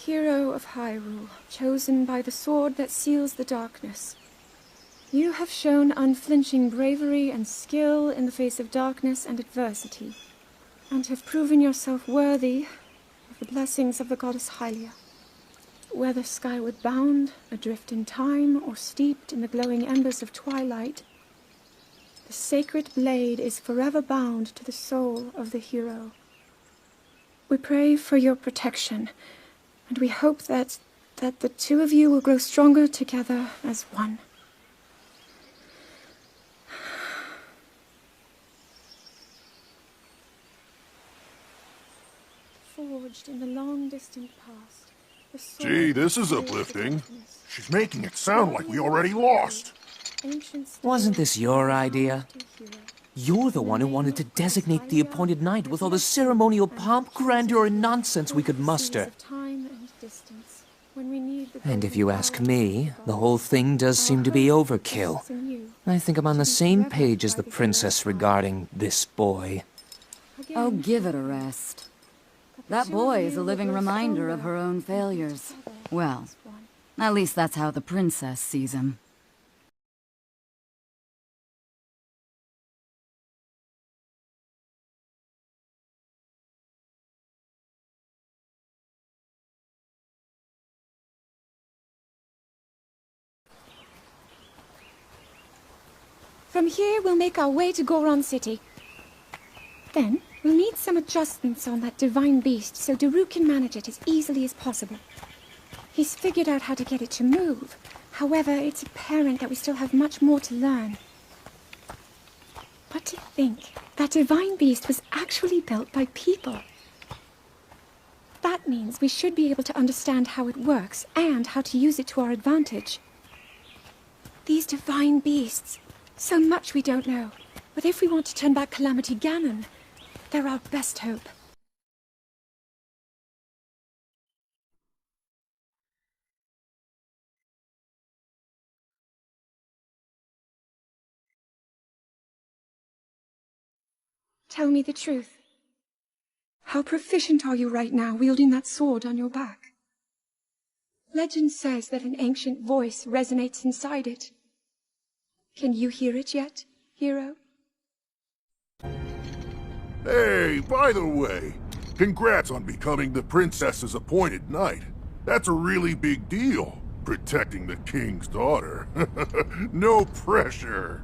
Hero of Hyrule, chosen by the sword that seals the darkness. You have shown unflinching bravery and skill in the face of darkness and adversity, and have proven yourself worthy of the blessings of the goddess Hylia. Whether skyward bound, adrift in time, or steeped in the glowing embers of twilight, the sacred blade is forever bound to the soul of the hero. We pray for your protection, and we hope that the two of you will grow stronger together as one. Forged in the long distant past. Gee, this is uplifting. She's making it sound like we already lost. Wasn't this your idea? You're the one who wanted to designate the appointed night with all the ceremonial pomp, grandeur, and nonsense we could muster. And if you ask me, the whole thing does seem to be overkill. I think I'm on the same page as the princess regarding this boy. Oh, give it a rest. That boy is a living reminder of her own failures. Well, at least that's how the princess sees him. From here, we'll make our way to Goron City. Then, we'll need some adjustments on that divine beast so Daru can manage it as easily as possible. He's figured out how to get it to move. However, it's apparent that we still have much more to learn. But to think that divine beast was actually built by people. That means we should be able to understand how it works and how to use it to our advantage. These divine beasts, so much we don't know. But if we want to turn back Calamity Ganon, they're our best hope. Tell me the truth. How proficient are you right now wielding that sword on your back? Legend says that an ancient voice resonates inside it. Can you hear it yet, hero? Hey, by the way, congrats on becoming the princess's appointed knight. That's a really big deal, protecting the king's daughter. No pressure.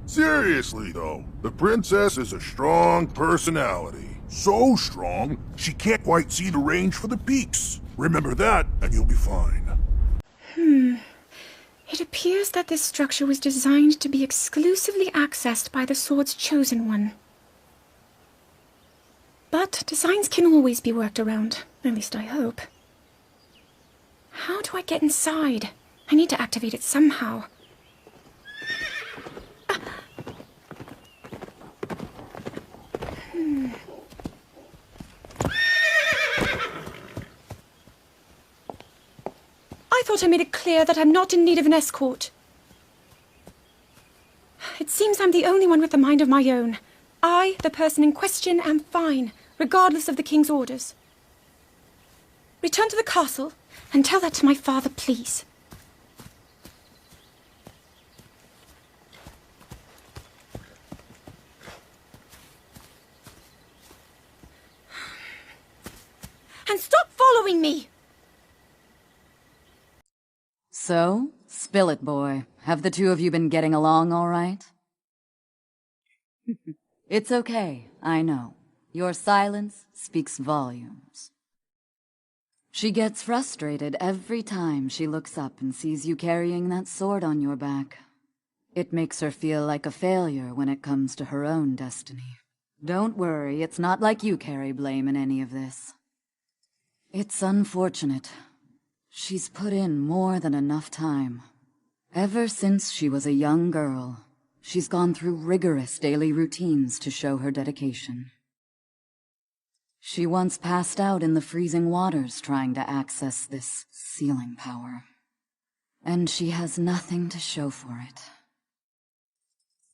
Seriously, though, the princess is a strong personality. So strong, she can't quite see the range for the peaks. Remember that, and you'll be fine. It appears that this structure was designed to be exclusively accessed by the sword's chosen one. But designs can always be worked around, at least I hope. How do I get inside? I need to activate it somehow. I thought I made it clear that I'm not in need of an escort. It seems I'm the only one with a mind of my own. I, the person in question, am fine, regardless of the king's orders. Return to the castle and tell that to my father, please. And stop following me! So, spill it, boy. Have the two of you been getting along all right? It's okay, I know. Your silence speaks volumes. She gets frustrated every time she looks up and sees you carrying that sword on your back. It makes her feel like a failure when it comes to her own destiny. Don't worry, it's not like you carry blame in any of this. It's unfortunate. She's put in more than enough time. Ever since she was a young girl, she's gone through rigorous daily routines to show her dedication. She once passed out in the freezing waters trying to access this sealing power. And she has nothing to show for it.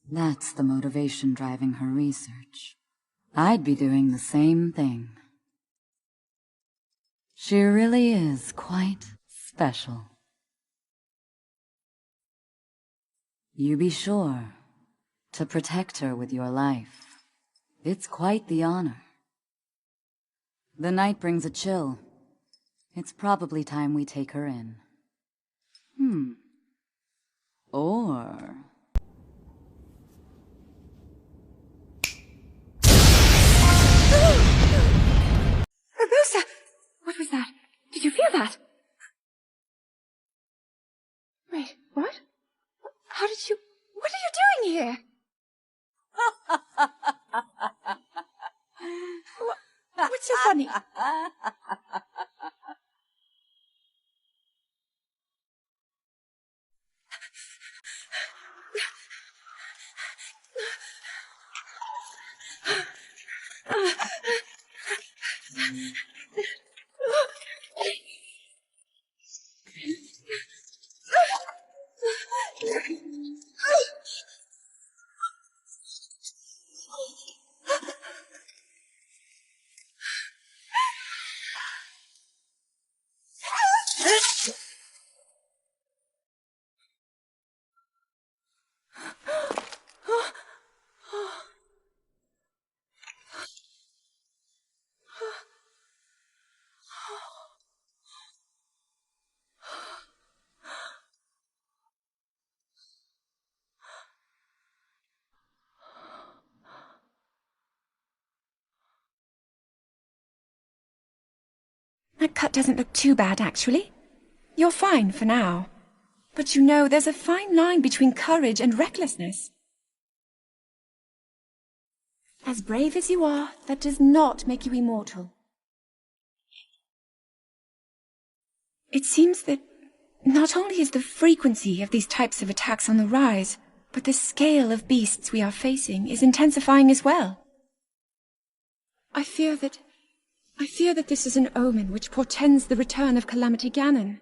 That's the motivation driving her research. I'd be doing the same thing. She really is quite special. You be sure to protect her with your life. It's quite the honor. The night brings a chill. It's probably time we take her in. Or... Robusta! What was that? Did you feel that? Wait, what? How did you... What are you doing here? What's so funny? That cut doesn't look too bad, actually. You're fine for now. But you know, there's a fine line between courage and recklessness. As brave as you are, that does not make you immortal. It seems that not only is the frequency of these types of attacks on the rise, but the scale of beasts we are facing is intensifying as well. I fear that this is an omen which portends the return of Calamity Ganon.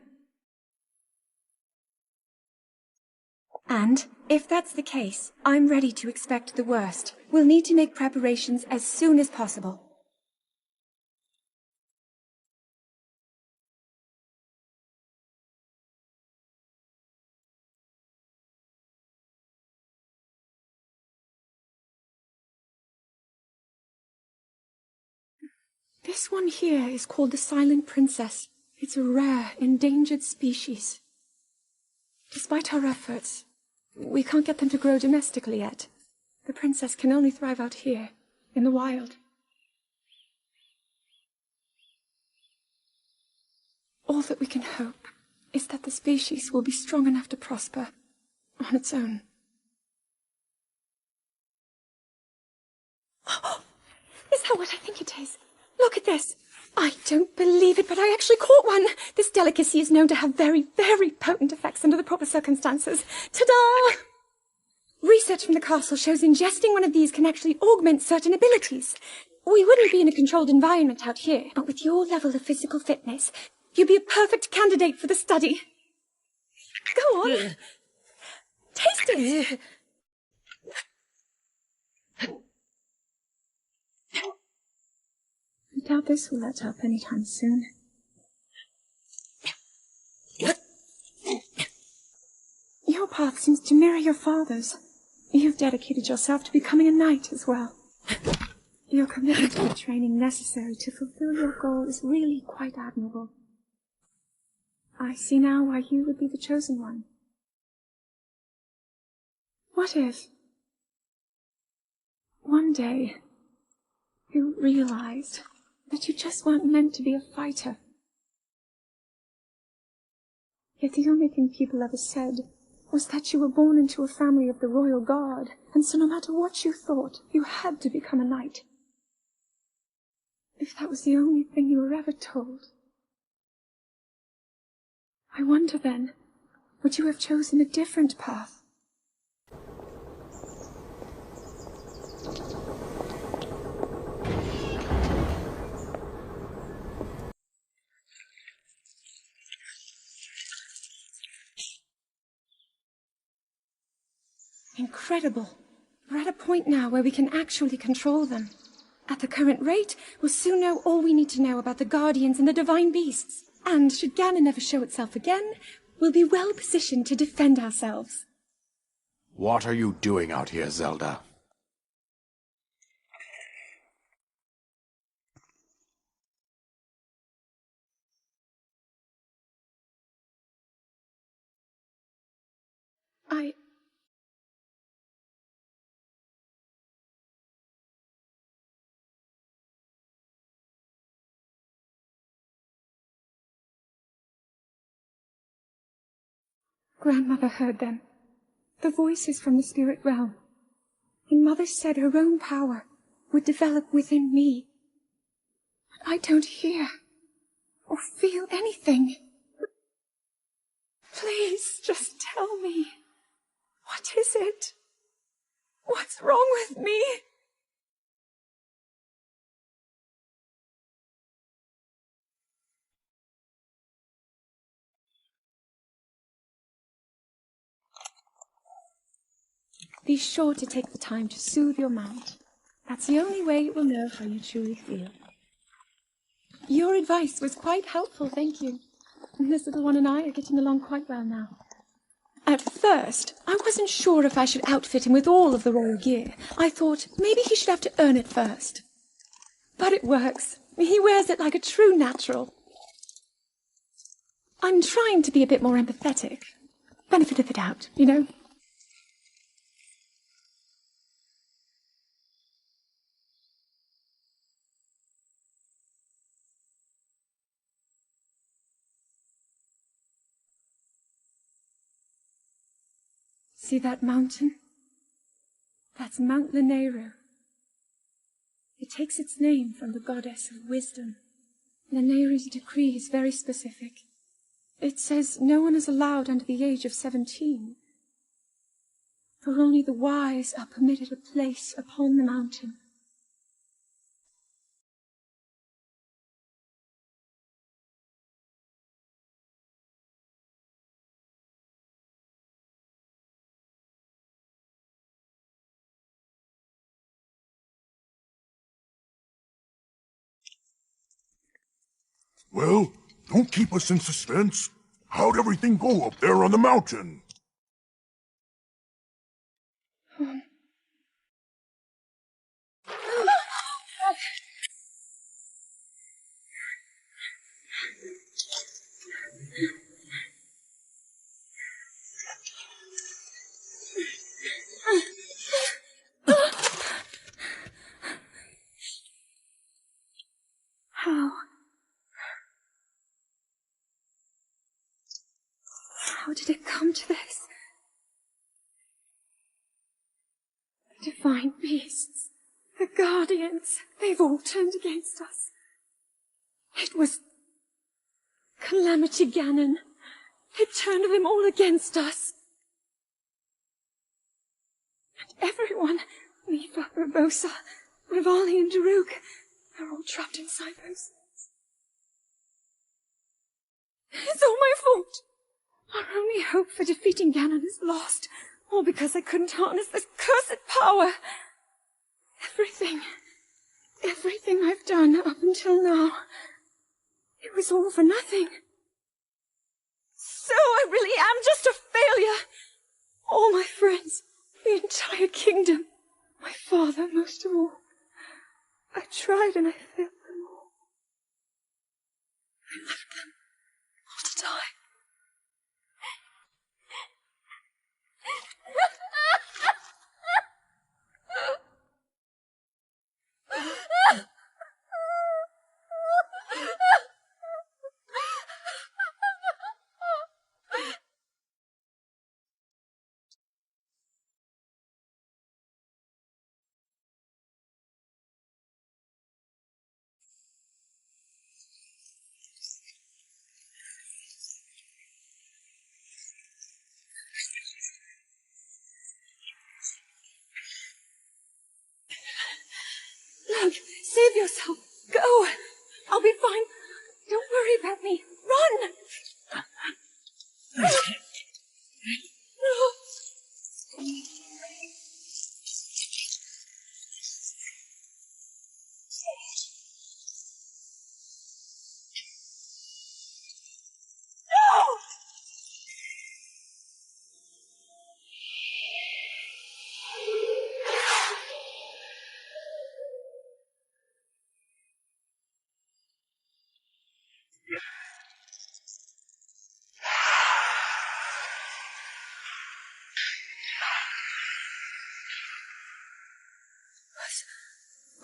And, if that's the case, I'm ready to expect the worst. We'll need to make preparations as soon as possible. This one here is called the Silent Princess. It's a rare, endangered species. Despite our efforts, we can't get them to grow domestically yet. The princess can only thrive out here, in the wild. All that we can hope is that the species will be strong enough to prosper on its own. Is that what I think it is? Look at this. I don't believe it, but I actually caught one. This delicacy is known to have very, very potent effects under the proper circumstances. Ta-da! Research from the castle shows ingesting one of these can actually augment certain abilities. We wouldn't be in a controlled environment out here, but with your level of physical fitness, you'd be a perfect candidate for the study. Go on. Taste it. I doubt this will let up anytime soon. Your path seems to mirror your father's. You've dedicated yourself to becoming a knight as well. Your commitment to the training necessary to fulfill your goal is really quite admirable. I see now why you would be the chosen one. What if one day you realized that you just weren't meant to be a fighter? Yet the only thing people ever said was that you were born into a family of the royal guard, and so no matter what you thought, you had to become a knight. If that was the only thing you were ever told, I wonder then, would you have chosen a different path? Incredible. We're at a point now where we can actually control them. At the current rate, we'll soon know all we need to know about the Guardians and the Divine Beasts. And should Ganon ever show itself again, we'll be well positioned to defend ourselves. What are you doing out here, Zelda? Grandmother heard them. The voices from the spirit realm. And Mother said her own power would develop within me. But I don't hear or feel anything. Please, just tell me. What is it? What's wrong with me? Be sure to take the time to soothe your mount. That's the only way it will know how you truly feel. Your advice was quite helpful, thank you. This little one and I are getting along quite well now. At first, I wasn't sure if I should outfit him with all of the royal gear. I thought maybe he should have to earn it first. But it works. He wears it like a true natural. I'm trying to be a bit more empathetic. Benefit of the doubt, you know? See that mountain? That's Mount Lanayru. It takes its name from the goddess of wisdom. Lanayru's decree is very specific. It says no one is allowed under the age of 17. For only the wise are permitted a place upon the mountain. Well, don't keep us in suspense. How'd everything go up there on the mountain? How did it come to this? The divine beasts, the guardians, they've all turned against us. It was Calamity Ganon. It turned them all against us. And everyone, Mifa, Urbosa, Rivali and Daruk, they're all trapped inside those things. It's all my fault. Our only hope for defeating Ganon is lost, all because I couldn't harness this cursed power. Everything I've done up until now, it was all for nothing. So I really am just a failure. All my friends, the entire kingdom, my father most of all. I tried and I failed them all. I left them all to die. Look, save yourself. Go. I'll be fine. Don't worry about me. Run!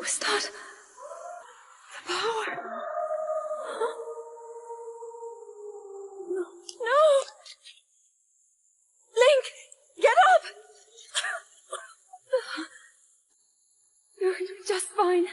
Was that the power? No. No! Link! Get up! You're just fine.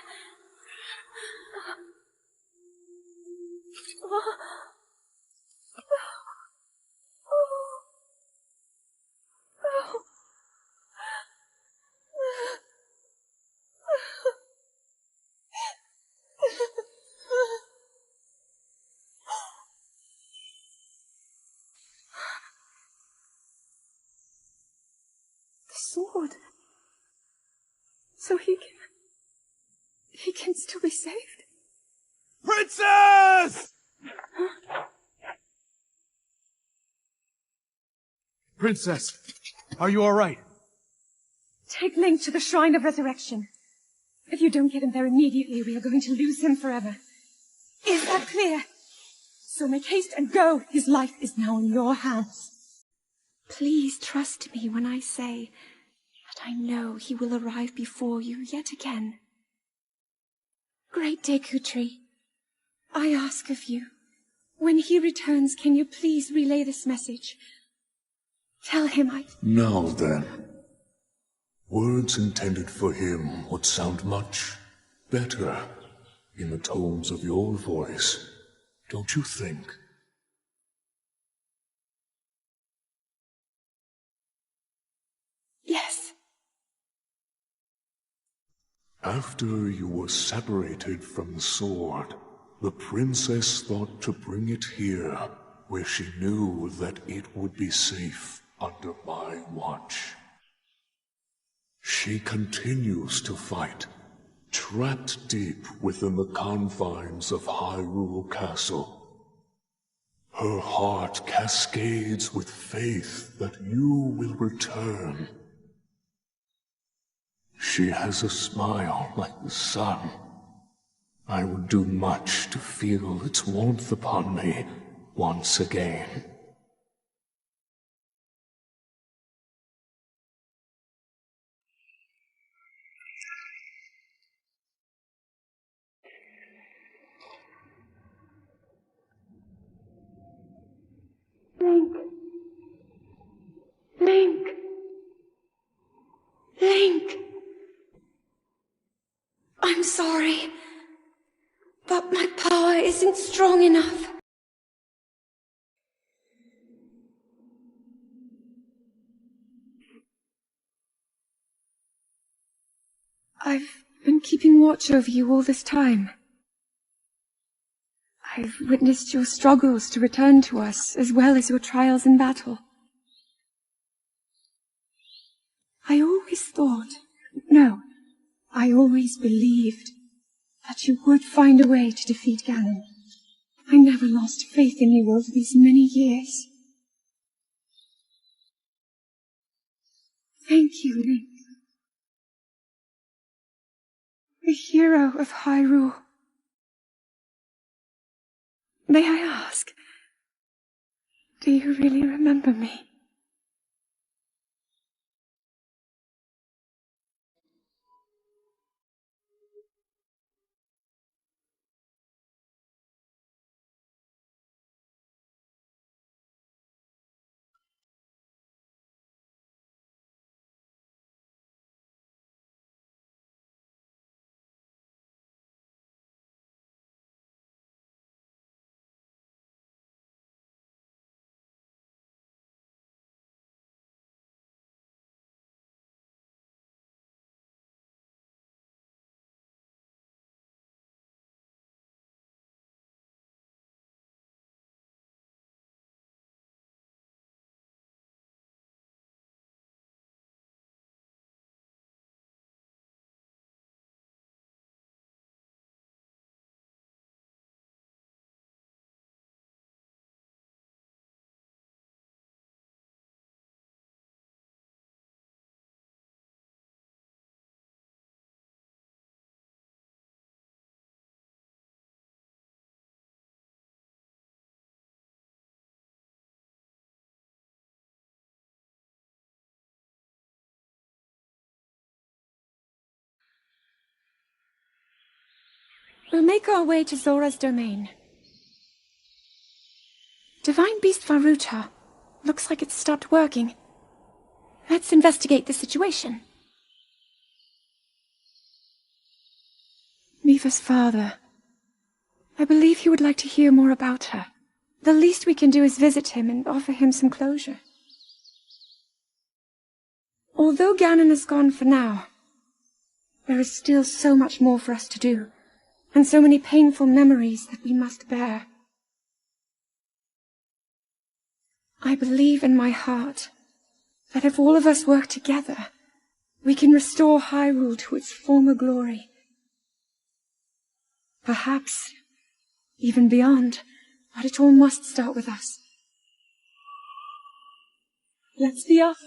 The sword. So he can still be saved. Princess! Princess, are you all right? Take Link to the Shrine of Resurrection. If you don't get him there immediately, we are going to lose him forever. Is that clear? So make haste and go. His life is now in your hands. Please trust me when I say that I know he will arrive before you yet again. Great Dekutri, I ask of you, when he returns, can you please relay this message? Tell him Now then, words intended for him would sound much better in the tones of your voice, don't you think? Yes. After you were separated from the sword, the princess thought to bring it here, where she knew that it would be safe under my watch. She continues to fight, trapped deep within the confines of Hyrule Castle. Her heart cascades with faith that you will return. She has a smile like the sun. I would do much to feel its warmth upon me once again. Link. Link. Link. I'm sorry, but my power isn't strong enough. I've been keeping watch over you all this time. I've witnessed your struggles to return to us, as well as your trials in battle. I always believed that you would find a way to defeat Ganon. I never lost faith in you over these many years. Thank you, Link. The hero of Hyrule. May I ask, do you really remember me? We'll make our way to Zora's domain. Divine Beast Varuta. Looks like it's stopped working. Let's investigate the situation. Miva's father. I believe he would like to hear more about her. The least we can do is visit him and offer him some closure. Although Ganon is gone for now, there is still so much more for us to do, and so many painful memories that we must bear. I believe in my heart that if all of us work together, we can restore Hyrule to its former glory. Perhaps even beyond, but it all must start with us. Let's be off.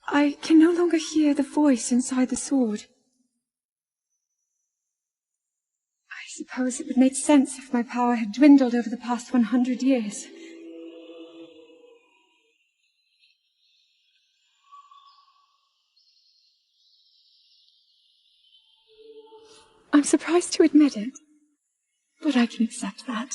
I can no longer hear the voice inside the sword. I suppose it would make sense if my power had dwindled over the past 100 years. I'm surprised to admit it, but I can accept that.